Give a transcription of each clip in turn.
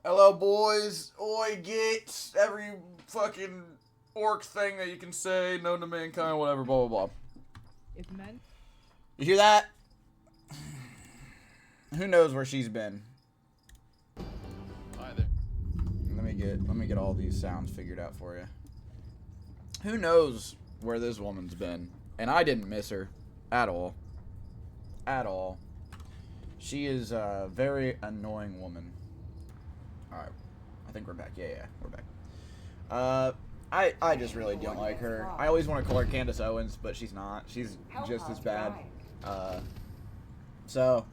Hello, boys. Oi, get every fucking orc thing that you can say, known to mankind, whatever, blah, blah, blah. If men... You hear that? Who knows where she's been? Hi there. Let me get all these sounds figured out for you. Who knows where this woman's been? And I didn't miss her at all. At all. She is a very annoying woman. Alright. I think we're back. Yeah, we're back. I just really don't like her. I always want to call her Candace Owens, but she's not. She's just as bad. So,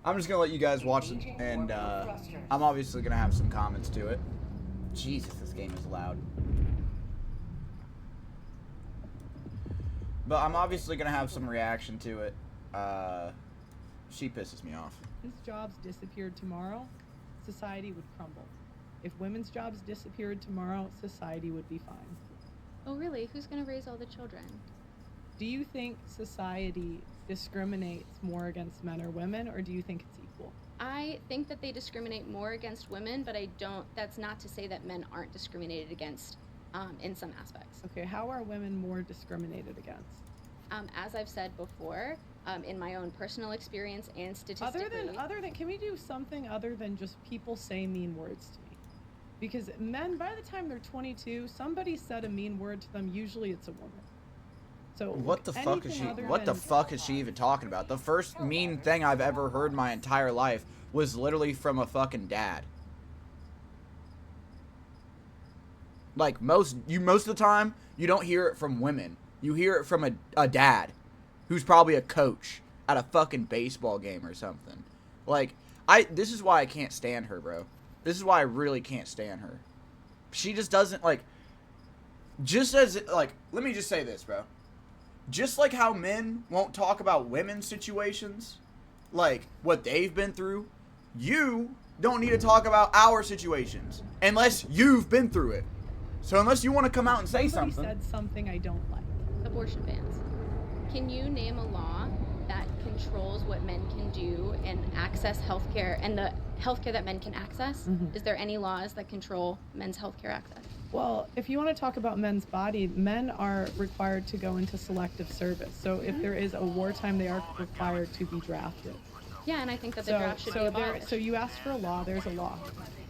I'm just going to let you guys watch it, and I'm obviously going to have some comments to it. Jesus, this game is loud. But I'm obviously going to have some reaction to it. She pisses me off. If men's jobs disappeared tomorrow, society would crumble. If women's jobs disappeared tomorrow, society would be fine. Oh, really? Who's going to raise all the children? Do you think society discriminates more against men or women, or do you think it's equal? I think that they discriminate more against women, but that's not to say that men aren't discriminated against in some aspects. Okay, how are women more discriminated against? As I've said before, in my own personal experience and statistically. Other than, can we do something other than just people say mean words to me? Because men, by the time they're 22, somebody said a mean word to them. Usually it's a woman. So What the fuck is she even talking about? The first mean thing I've ever heard my entire life was literally from a fucking dad. Like most of the time, you don't hear it from women. You hear it from a dad who's probably a coach at a fucking baseball game or something. Like, this is why I can't stand her, bro. This is why I really can't stand her. She just doesn't, like, let me just say this, bro. Just like how men won't talk about women's situations, like what they've been through, you don't need to talk about our situations unless you've been through it. So unless you want to come out and say something. Somebody said something I don't like. Abortion bans. Can you name a law that controls what men can do and access healthcare and the healthcare that men can access? Mm-hmm. Is there any laws that control men's healthcare access? Well, if you want to talk about men's body, men are required to go into selective service. So if there is a wartime, they are required to be drafted. Yeah, and I think that the draft should be abolished. So you asked for a law. There's a law.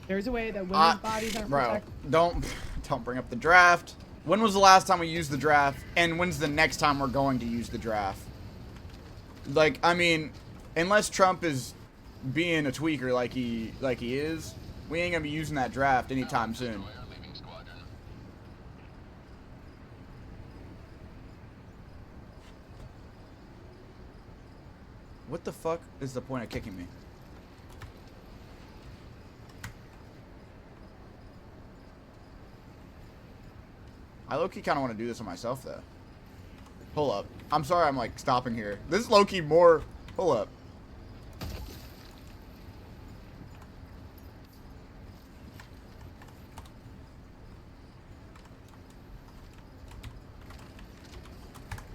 There's a way that women's bodies aren't protected. Don't bring up the draft. When was the last time we used the draft? And when's the next time we're going to use the draft? Like, I mean, unless Trump is being a tweaker like he is, we ain't gonna be using that draft anytime soon. What the fuck is the point of kicking me? I low-key kind of want to do this on myself, though. Hold up. I'm sorry I'm, like, stopping here. This is low-key more... Hold up.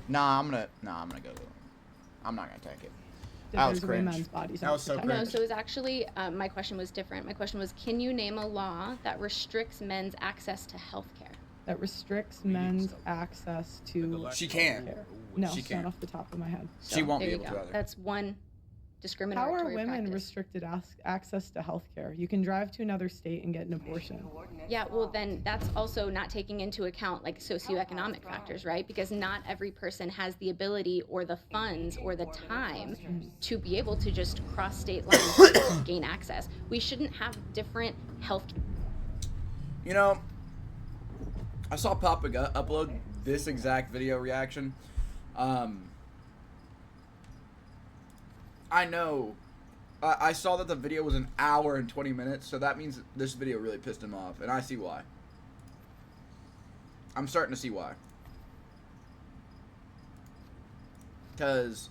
Nah, I'm gonna go. I'm not gonna take it. That was cringe. Men's bodies That was so aren't cringe. No, so it was actually, my question was different. My question was, can you name a law that restricts men's access to health care? that restricts men's access to She can. care. No, She it's can't. not off the top of my head. She won't there be you able to go. either. That's one How discriminatory are women practice. restricted access to health care? You can drive to another state and get an abortion. Yeah, well then that's also not taking into account like socioeconomic factors, right? Because not every person has the ability or the funds or the time to be able to just cross state lines to gain access. We shouldn't have different health. You know, I saw Papa upload this exact video reaction. I know. I saw that the video was an hour and 20 minutes, so that means this video really pissed him off, and I see why. I'm starting to see why. Because,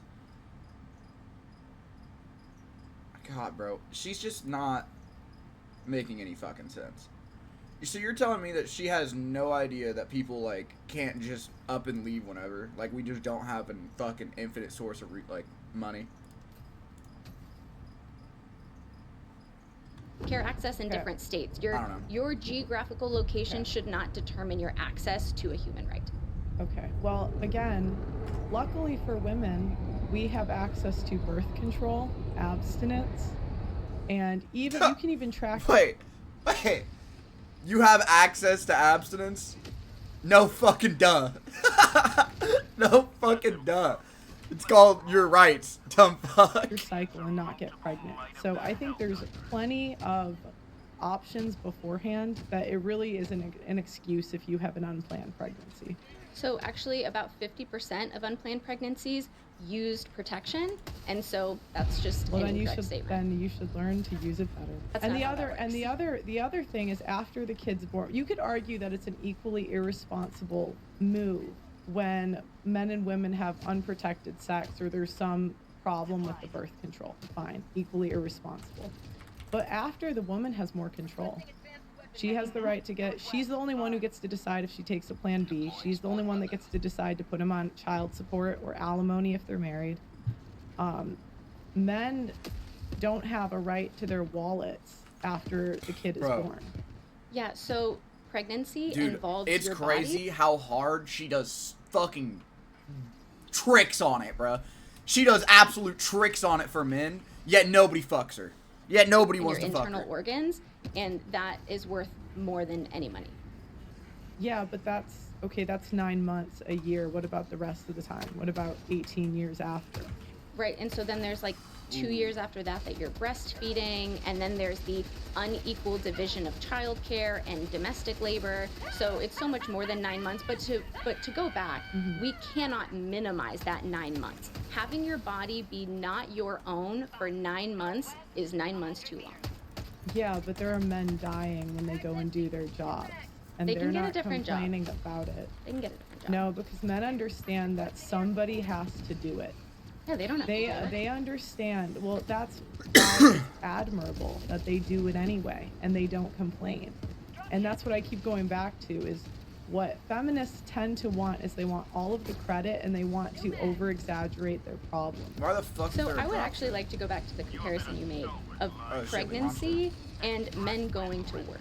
God, bro, she's just not making any fucking sense. So you're telling me that she has no idea that people, like, can't just up and leave whenever? Like, we just don't have a fucking infinite source of, money? Care share access in Okay. different states. I don't know. Your geographical location Okay. should not determine your access to a human right. Okay. Well, again, luckily for women, we have access to birth control, abstinence, and even you can even track. Wait. You have access to abstinence? No fucking duh. No fucking duh. It's called your rights, dumb fuck. your cycle and not get pregnant. So I think there's plenty of options beforehand that it really isn't an excuse if you have an unplanned pregnancy. So actually about 50% of unplanned pregnancies used protection, and so that's just Well, an then you incorrect should statement. learn to use it better. That's And not the how that other and works. the other thing is after the kid's born, you could argue that it's an equally irresponsible move when men and women have unprotected sex or there's some problem with the birth control. Fine, equally irresponsible. But after, the woman has more control. She has the right to she's the only one who gets to decide if she takes a plan B. She's the only one that gets to decide to put him on child support or alimony if they're married. Men don't have a right to their wallets after the kid is Bro. born. Yeah, so pregnancy Dude, involves it's your crazy body. how hard she does fucking tricks on it, bruh. She does absolute tricks on it for men, yet nobody fucks her. Yet nobody And wants your to fuck internal her. organs, and that is worth more than any money. Yeah, but that's 9 months, a year. What about the rest of the time? What about 18 years after? Right, and so then there's like 2 years after that you're breastfeeding, and then there's the unequal division of childcare and domestic labor. So it's so much more than 9 months. But to go back, we cannot minimize that 9 months. Having your body be not your own for 9 months is 9 months too long. Yeah, but there are men dying when they go and do their jobs. And They they're can get a not different job. complaining about it. They can get a different job. No, because men understand that somebody has to do it. Yeah, they don't have to do it. They understand. Well, that's why it's admirable that they do it anyway and they don't complain. And that's what I keep going back to is what feminists tend to want is they want all of the credit and they want to over exaggerate their problems. Why the fuck is So there a I would drop actually there? like to go back to the comparison you made of Oh, shit, we pregnancy and men going to work.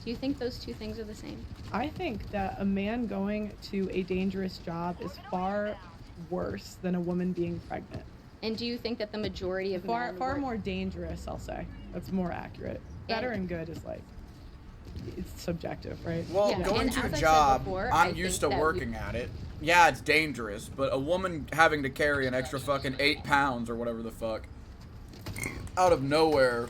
Do you think those two things are the same? I think that a man going to a dangerous job is far worse than a woman being pregnant. And do you think that the majority of Far men far work- more dangerous, I'll say. That's more accurate. Better and good is like it's subjective, right? Well, Yeah, going and to as a I said job, before, I I'm used to think that working at it. Yeah, it's dangerous, but a woman having to carry an extra fucking 8 pounds or whatever the fuck out of nowhere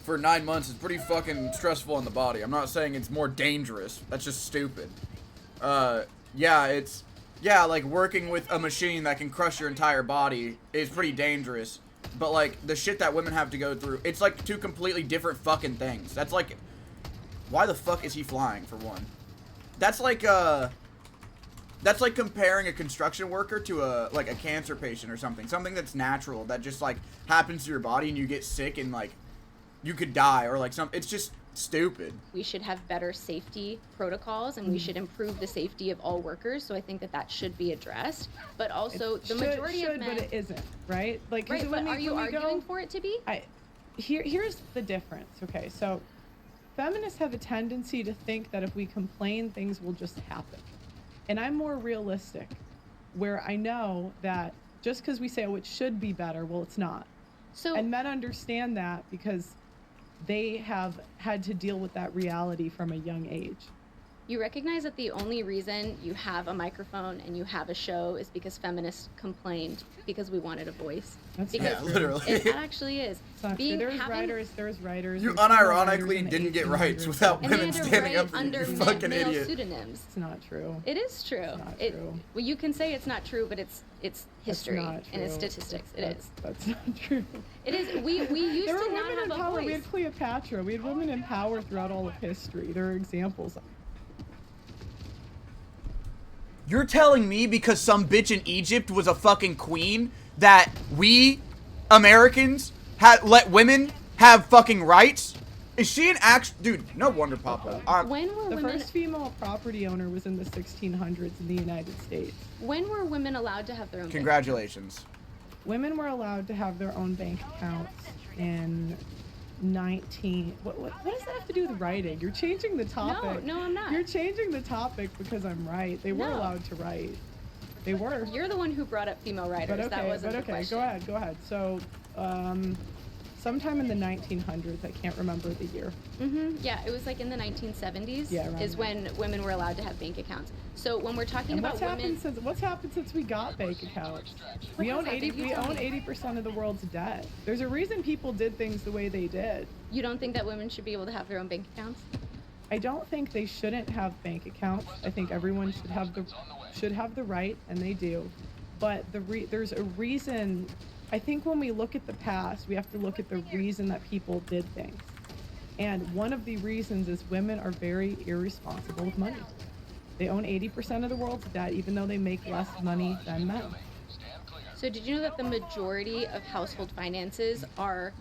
for 9 months is pretty fucking stressful on the body. I'm not saying it's more dangerous. That's just stupid. Yeah, like working with a machine that can crush your entire body is pretty dangerous. But like the shit that women have to go through, it's like two completely different fucking things. That's like, why the fuck is he flying for one? That's like comparing a construction worker to a cancer patient or something. Something that's natural that just like happens to your body and you get sick and like you could die or like it's just stupid. We should have better safety protocols and we should improve the safety of all workers. So I think that should be addressed. But also the majority of men... but it isn't, right? Like, 'cause Right, when but are you when we arguing go- for it to be? Here's the difference. Okay, so feminists have a tendency to think that if we complain, things will just happen. And I'm more realistic, where I know that just because we say, oh, it should be better, well, it's not. So And men understand that because they have had to deal with that reality from a young age. you recognize that the only reason you have a microphone and you have a show is because feminists complained because we wanted a voice. That's Because not Yeah, true. literally. It actually is. It's not true. Being- There's having- writers. You there's writers unironically in the didn't get 1800s. rights without And they women had to standing write up for you, under you ma- fucking male idiot. pseudonyms. It's not true. It is true. It's not true. Well, you can say it's not true, but it's That's history not and it's true. statistics. It That's- is. That's not true. It is. We used There were to not women in have a power. We voice. had Cleopatra. We had women in power throughout all of history. There are examples. You're telling me because some bitch in Egypt was a fucking queen that we Americans had let women have fucking rights? Is she an dude? No wonder, Papa. When were The women? first female property owner was in the 1600s in the United States. When were women allowed to have their own? bank Congratulations. Women were allowed to have their own bank accounts in What does that have to do with writing? You're changing the topic. No, I'm not. You're changing the topic because I'm right. They were No. allowed to write. They were. You're the one who brought up female writers. But okay, that wasn't the question. Go ahead. So, sometime in the 1900s, I can't remember the year. Yeah, it was like in the 1970s Yeah, is when women were allowed to have bank accounts. So when we're talking And about women, what's happened since we got bank accounts? What We has own happened? You tell me. 80% of the world's debt. There's a reason people did things the way they did. you don't think that women should be able to have their own bank accounts? I don't think they shouldn't have bank accounts. I think everyone should have the right, and they do. But there's a reason. I think when we look at the past, we have to look at the reason that people did things. And one of the reasons is women are very irresponsible with money. They own 80% of the world's debt, even though they make less money than men. So did you know that the majority of household finances are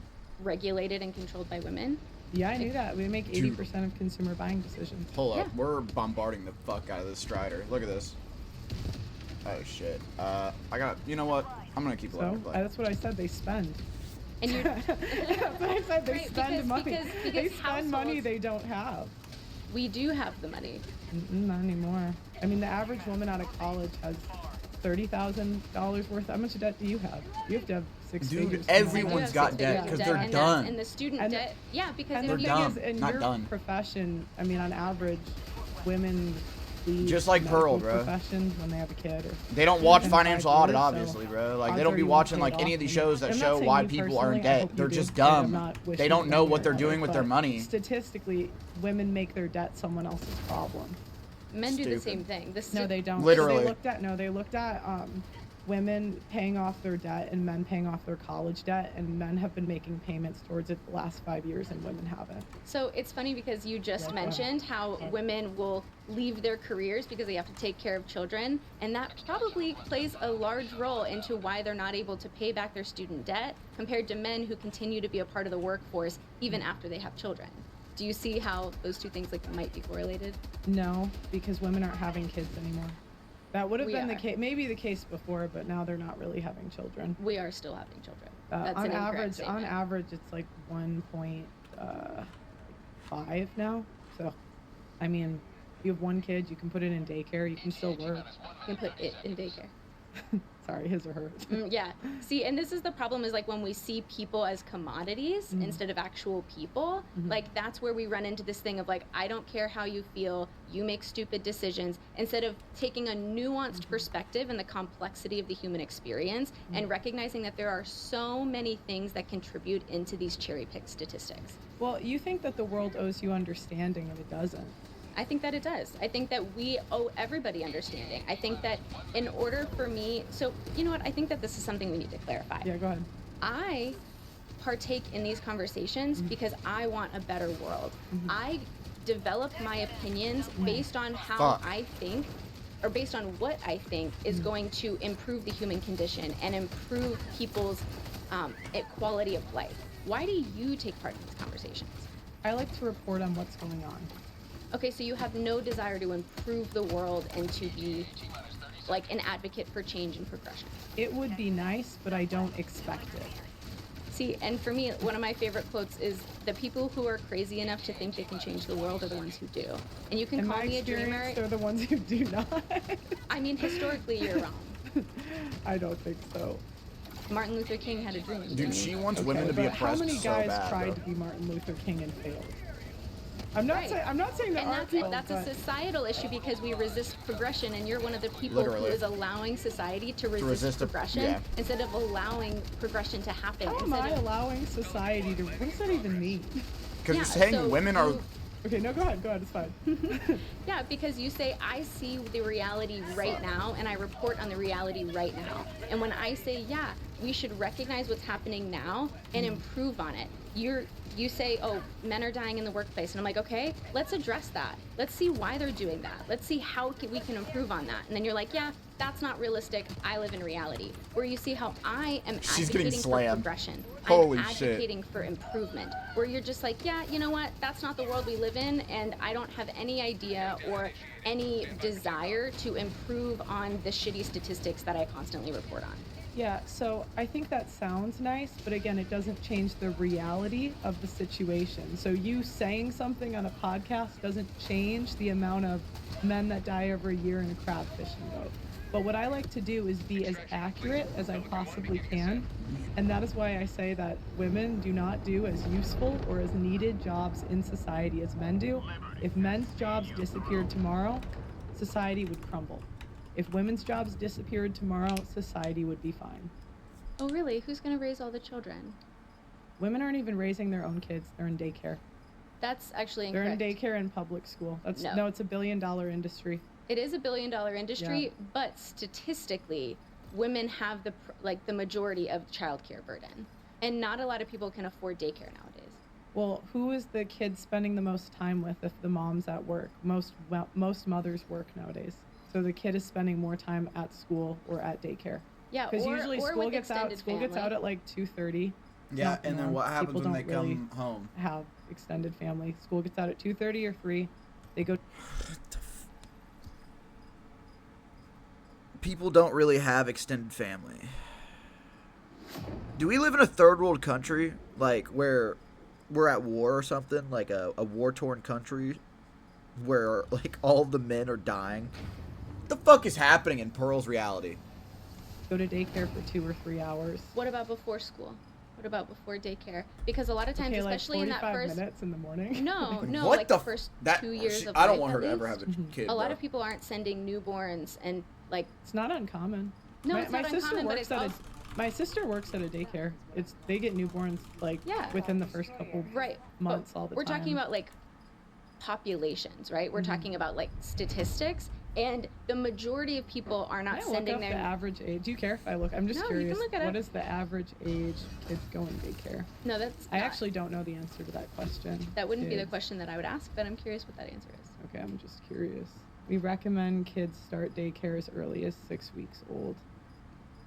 regulated and controlled by women? Yeah, I knew that. We make 80% of consumer buying decisions. Hold up, Yeah. we're bombarding the fuck out of this Strider. Look at this. Oh shit. You know what? I'm gonna keep letting So it play. that's what I said. They spend. And you're That's what I said. They Right, spend because- money. because They spend money households- they don't have. we do have the money. Not anymore. I mean, the average woman out of college has $30,000 worth. How much debt do you have? You have to have six Dude, figures. everyone's I do have got six debt figures of 'cause debt, they're and done. that's in the student And- debt. Yeah, because And if the you thing dumb. is, in Not your done. profession, I mean, on average, women leave Just like Pearl, medical bro. professions when they have a kid. Or They don't watch in financial 5 audit, years, so obviously, bro. Like, they odds don't are be you watching, won't like, pay any it of these off. shows that I'm not show saying why you people are in personally, I debt. hope you They're do, just and I'm dumb. not wishing They don't you know any what they're of doing it, with their but money. Statistically, women make their debt someone else's problem. men do the Stupid. same thing. No, they don't. Literally. They looked at women paying off their debt and men paying off their college debt, and men have been making payments towards it the last 5 years, and women haven't. So it's funny because you just Yeah, mentioned how women will leave their careers because they have to take care of children, and that probably plays a large role into why they're not able to pay back their student debt compared to men who continue to be a part of the workforce even after they have children. Do you see how those two things like might be correlated? No, because women aren't having kids anymore. That would have We been the are. case, maybe the case before, but now they're not really having children. We are still having children. That's On an incorrect average, statement. it's like 1.5 now. So, I mean, you have one kid, you can put it in daycare, you can still work. You can put it in daycare. Sorry, his or hers. Yeah. See, and this is the problem is like when we see people as commodities instead of actual people, like that's where we run into this thing of like, I don't care how you feel, you make stupid decisions, instead of taking a nuanced perspective and the complexity of the human experience and recognizing that there are so many things that contribute into these cherry picked statistics. Well, you think that the world owes you understanding, and it doesn't. I think that it does. I think that we owe everybody understanding. I think that in order for me, so you know what? I think that this is something we need to clarify. Yeah, go ahead. I partake in these conversations because I want a better world. I develop my opinions based on how Fuck. I think, or based on what I think is going to improve the human condition and improve people's quality of life. Why do you take part in these conversations? I like to report on what's going on. Okay, so you have no desire to improve the world and to be like an advocate for change and progression. It would be nice, but I don't expect it. See, and for me, one of my favorite quotes is the people who are crazy enough to think they can change the world are the ones who do. And you can In call my me a dreamer. experience, they're the ones who do not. I mean, historically, you're wrong. I don't think so. Martin Luther King had a dream. Dude, didn't she he? wants women to be but how oppressed many so guys bad, tried bro. to be Martin Luther King and failed? I'm not Right. saying. I'm not saying there And aren't that's it. people, That's a but societal issue because we resist progression, and you're one of the people Literally. who is allowing society to resist, resist a- progression yeah. instead of allowing progression to happen. how am instead I of, allowing society to? What does that even mean? Because Yeah, you're saying so women are. you- Okay, no, go ahead. It's fine. Yeah, because you say, I see the reality right now, and I report on the reality right now. And when I say, yeah, we should recognize what's happening now and improve on it, you say, oh, men are dying in the workplace. And I'm like, okay, let's address that. Let's see why they're doing that. Let's see how we can improve on that. And then you're like, yeah, that's not realistic. I live in reality. Where you see how I am She's getting advocating for slammed. progression. Holy I'm shit. advocating for improvement. Where you're just like, yeah, you know what? That's not the world we live in, and I don't have any idea or any desire to improve on the shitty statistics that I constantly report on. Yeah, so I think that sounds nice, but again, it doesn't change the reality of the situation. So you saying something on a podcast doesn't change the amount of men that die every year in a crab fishing boat. But what I like to do is be as accurate as I possibly can. And that is why I say that women do not do as useful or as needed jobs in society as men do. If men's jobs disappeared tomorrow, society would crumble. If women's jobs disappeared tomorrow, society would be fine. Oh, really? Who's going to raise all the children? Women aren't even raising their own kids. They're in daycare. That's actually They're incorrect. in daycare and public school. No. It's $1 billion industry. It is $1 billion industry, Yeah. but statistically, women have the majority of childcare burden, and not a lot of people can afford daycare nowadays. Well, who is the kid spending the most time with if the mom's at work? Most mothers work nowadays. So the kid is spending more time at school or at daycare. Yeah, Because usually or school with gets out. extended School gets out family. at like 2:30. Yeah, Not the and then norm. what happens People when they don't really come home? have extended family. School gets out at 2:30 or 3. They go. People don't really have extended family. Do we live in a third world country, like where we're at war or something, like a war-torn country where like all the men are dying? What the fuck is happening in Pearl's reality? Go to daycare for 2 or 3 hours. What about before school? What about before daycare? Because a lot of times, Okay, like especially in that 45 first minutes in the morning. no, What like the the first that 2 years of I don't life, want her at to ever least, have a kid. a lot bro. of people aren't sending newborns and like It's not uncommon. no, my, it's my not sister uncommon, but works it's at also my sister works at a daycare. They get newborns like Yeah. within the first couple right. months But all the we're time. talking about like populations, right? We're Mhm. talking about like statistics, and the majority of people are Can not I look sending up the their average age? Do you care if I look? I'm just No, you can curious. look it What up. is the average age kids go in daycare? no. That's I not- actually don't know the answer to that question. that wouldn't be the Kids. question that I would ask, but I'm curious what that answer is. Okay, I'm just curious. We recommend kids start daycare as early as 6 weeks old.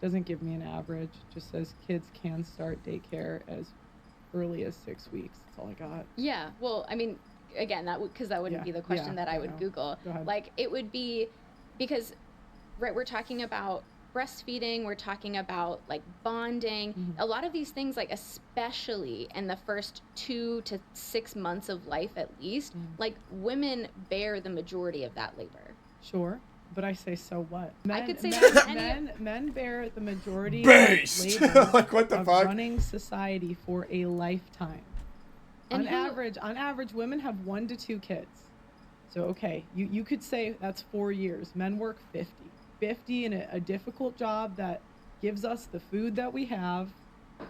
Doesn't give me an average. Just says kids can start daycare as early as 6 weeks. That's all I got. Yeah, well, I mean, again, that because that wouldn't Yeah, be the question yeah, that I I would know. Google. Go ahead. Like, it would be because, right, we're talking about breastfeeding, we're talking about like bonding, Mhm. a lot of these things, like especially in the first 2 to 6 months of life at least, Mhm. like women bear the majority of that labor. Sure, but I say so what? could say men, that in any- men bear the majority Based. of labor Like, what the of fuck? running society for a lifetime. And On average, women have 1 to 2 kids. So okay, you could say that's 4 years. Men work 50 in a difficult job that gives us the food that we have,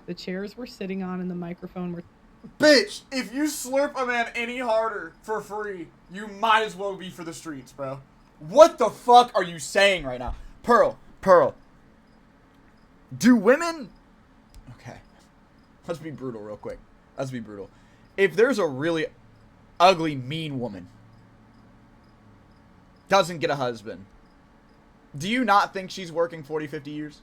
the chairs we're sitting on, and the microphone we're. Bitch, if you slurp a man any harder for free, you might as well be for the streets, bro. What the fuck are you saying right now? Pearl. Do women... Okay. Let's be brutal real quick. If there's a really ugly, mean woman, doesn't get a husband, do you not think she's working 40, 50 years?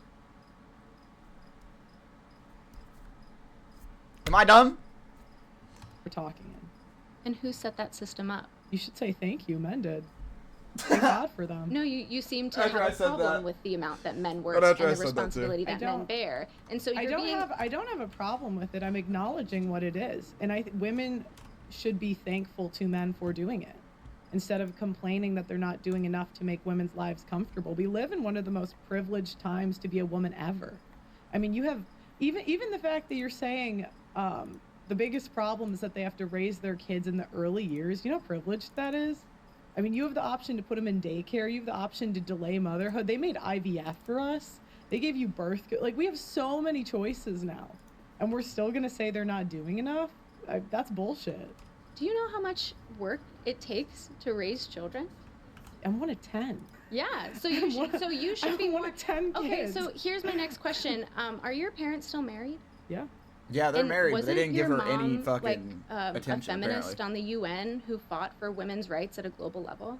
Am I dumb? We're talking in. And who set that system up? You should say thank you. Men did. Thank God for them. No, you seem to After I have a said problem that. with the amount that men work But and after I the said that too. responsibility I that men don't- bear. And so I you're don't being have a problem with it. I'm acknowledging what it is, and women should be thankful to men for doing it, instead of complaining that they're not doing enough to make women's lives comfortable. We live in one of the most privileged times to be a woman ever. I mean, you have even the fact that you're saying the biggest problem is that they have to raise their kids in the early years. You know how privileged that is? I mean, you have the option to put them in daycare. You have the option to delay motherhood. They made IVF for us. They gave you birth. Like, we have so many choices now. And we're still going to say they're not doing enough? That's bullshit. Do you know how much work it takes to raise children? I'm one of 10. Yeah, so you should be I'm one more. of 10 Okay, kids. so here's my next question. Are your parents still married? Yeah. Yeah, they're And married, but they wasn't didn't give your her any mom, fucking a attention, feminist apparently. on the UN who fought for women's rights at a global level?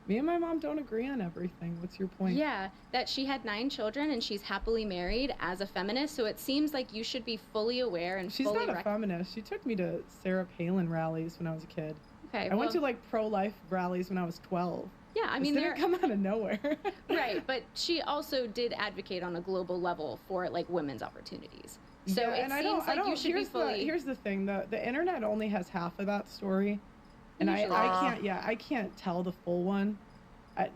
Me and my mom don't agree on everything. What's your point? Yeah, that she had 9 children and she's happily married as a feminist. So it seems like you should be fully aware and She's fully not a feminist. She took me to Sarah Palin rallies when I was a kid. Okay, I went to like pro-life rallies when I was 12. Yeah, I mean, this didn't come out of nowhere. Right, but she also did advocate on a global level for like women's opportunities. So yeah, it and seems like you should be fully. Here's the thing: the internet only has half of that story, and Usually. I can't tell the full one,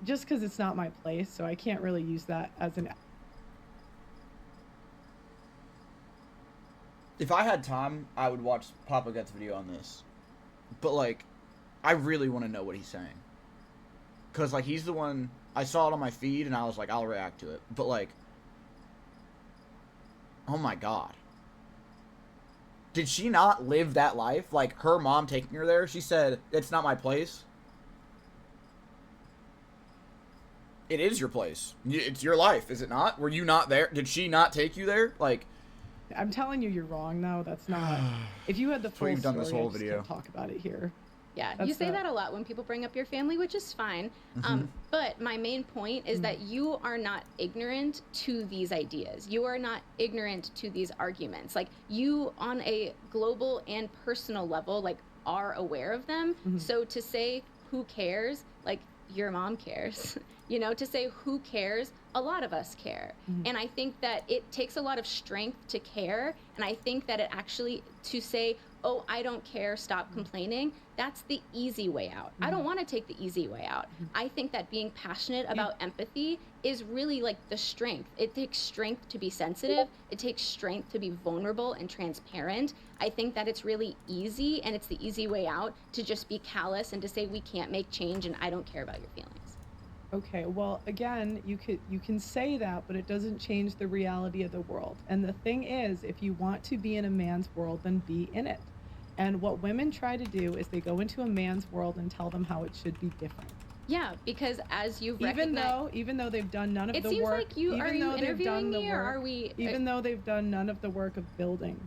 just because it's not my place. So I can't really use that as an. If I had time, I would watch Papa Gut's video on this. But, like, I really want to know what he's saying. Because, like, he's the one... I saw it on my feed, and I was like, I'll react to it. But, like... Oh, my God. Did she not live that life? Like, her mom taking her there? She said, it's not my place. It is your place. It's your life, is it not? Were you not there? Did she not take you there? Like... I'm telling you, you're wrong. No, that's not. If you had the full we've done story, this whole I just video. can't talk about it here. Yeah, That's you say that a lot when people bring up your family, which is fine. But my main point is that you are not ignorant to these ideas. You are not ignorant to these arguments. Like, you, on a global and personal level, like, are aware of them. So to say, who cares? Like, your mom cares. You know, to say who cares, a lot of us care. And I think that it takes a lot of strength to care. And I think that it actually, to say, oh, I don't care, stop complaining, that's the easy way out. I don't want to take the easy way out. I think that being passionate about empathy is really like the strength. It takes strength to be sensitive. It takes strength to be vulnerable and transparent. I think that it's really easy, and it's the easy way out, to just be callous and to say we can't make change and I don't care about your feelings. Okay, well, again, you can say that, but it doesn't change the reality of the world. And the thing is, if you want to be in a man's world, then be in it. And what women try to do is they go into a man's world and tell them how it should be different. Yeah, because as you've even though they've done none of the work, it seems like you even are you though they've interviewing done me, the or work, are we? even though they've done none of the work of building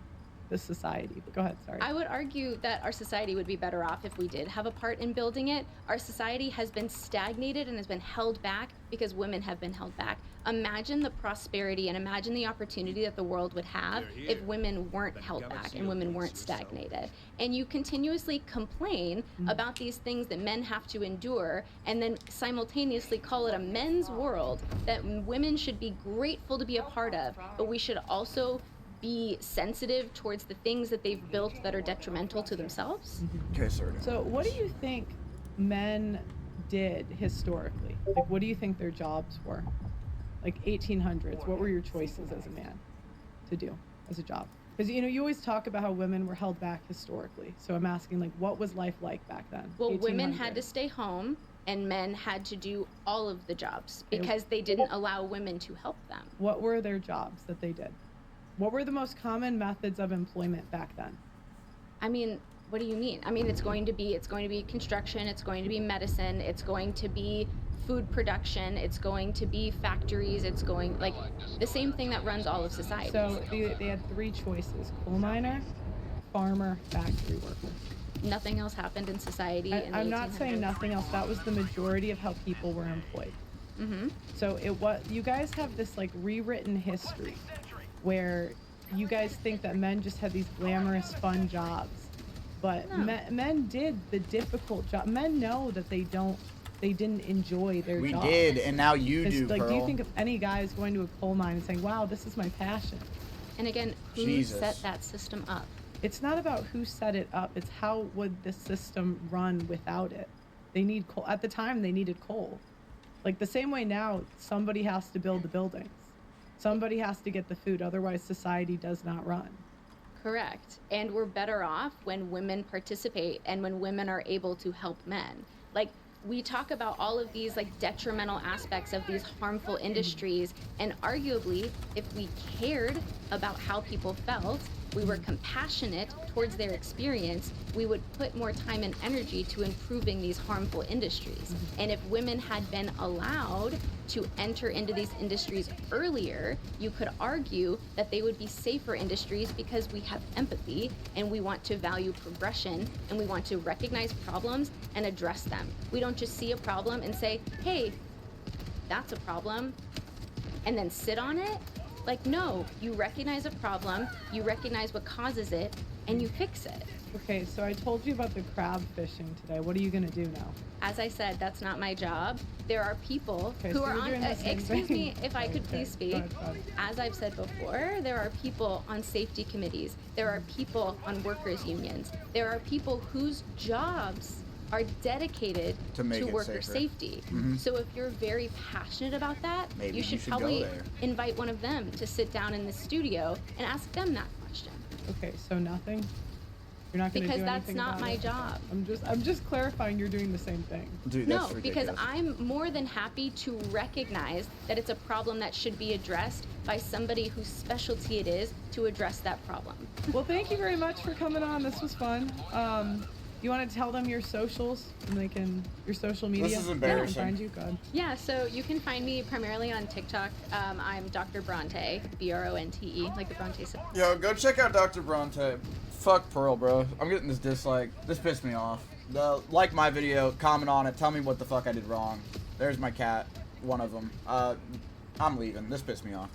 the society. But go ahead, sorry. I would argue that our society would be better off if we did have a part in building it. Our society has been stagnated and has been held back because women have been held back. Imagine the prosperity and imagine the opportunity that the world would have if women weren't held back and women weren't stagnated. And you continuously complain about these things that men have to endure, and then simultaneously call it a men's world that women should be grateful to be a part of, but we should also be sensitive towards the things that they've built that are detrimental to themselves. Okay, sir. So what do you think men did historically? Like, what do you think their jobs were? Like 1800s, what were your choices as a man to do as a job? Because, you know, you always talk about how women were held back historically. So I'm asking, like, what was life like back then? Well, 1800s. women had to stay home and men had to do all of the jobs because they didn't allow women to help them. What were their jobs that they did? What were the most common methods of employment back then? I mean, what do you mean? I mean, it's going to be construction, it's going to be medicine, it's going to be food production, it's going to be factories, it's going, like, the same thing that runs all of society. So they had three choices: coal miner, farmer, factory worker. Nothing else happened in society in the I'm not 1800s. saying nothing else. That was the majority of how people were employed. So you guys have this like rewritten history where you guys think that men just had these glamorous, fun jobs, but men did the difficult job. Men know that they didn't enjoy their jobs. We did, and now you do, Like, Pearl. do you think of any guys going to a coal mine and saying, "Wow, this is my passion"? And again, who Jesus. set that system up? It's not about who set it up. It's how would the system run without it. They need coal. At the time, they needed coal. Like the same way now, somebody has to build the buildings. Somebody has to get the food. Otherwise, society does not run. Correct. And we're better off when women participate and when women are able to help men. Like, we talk about all of these like detrimental aspects of these harmful industries, and arguably, if we cared about how people felt, we were compassionate towards their experience, we would put more time and energy to improving these harmful industries. And if women had been allowed to enter into these industries earlier, you could argue that they would be safer industries because we have empathy and we want to value progression and we want to recognize problems and address them. We don't just see a problem and say, hey, that's a problem, and then sit on it. Like, no, you recognize a problem, you recognize what causes it, and you fix it. Okay, so I told you about the crab fishing today. What are you gonna do now? As I said, that's not my job. There are people Okay, who so are you're on. doing the same Excuse thing. me, if I could Okay, please speak. go ahead. As I've said before, there are people on safety committees. There are people on workers' unions. There are people whose jobs are dedicated To make to it worker safer. safety. Mhm. So if you're very passionate about that, Maybe you you should should go probably there. invite one of them to sit down in the studio and ask them that question. Okay, so nothing? You're not gonna Because do that's anything not about my it? job. I'm just clarifying you're doing the same thing. Dude, No, that's because ridiculous. I'm more than happy to recognize that it's a problem that should be addressed by somebody whose specialty it is to address that problem. Well, thank you very much for coming on. This was fun. You want to tell them your socials and they can your social media? This is embarrassing. Find you, God. Yeah, so you can find me primarily on TikTok. I'm Dr. Bronte, Bronte, like the Bronte. Yo, go check out Dr. Bronte. Fuck Pearl, bro. I'm getting this dislike. This pissed me off. Like my video, comment on it, tell me what the fuck I did wrong. There's my cat, one of them. I'm leaving. This pissed me off.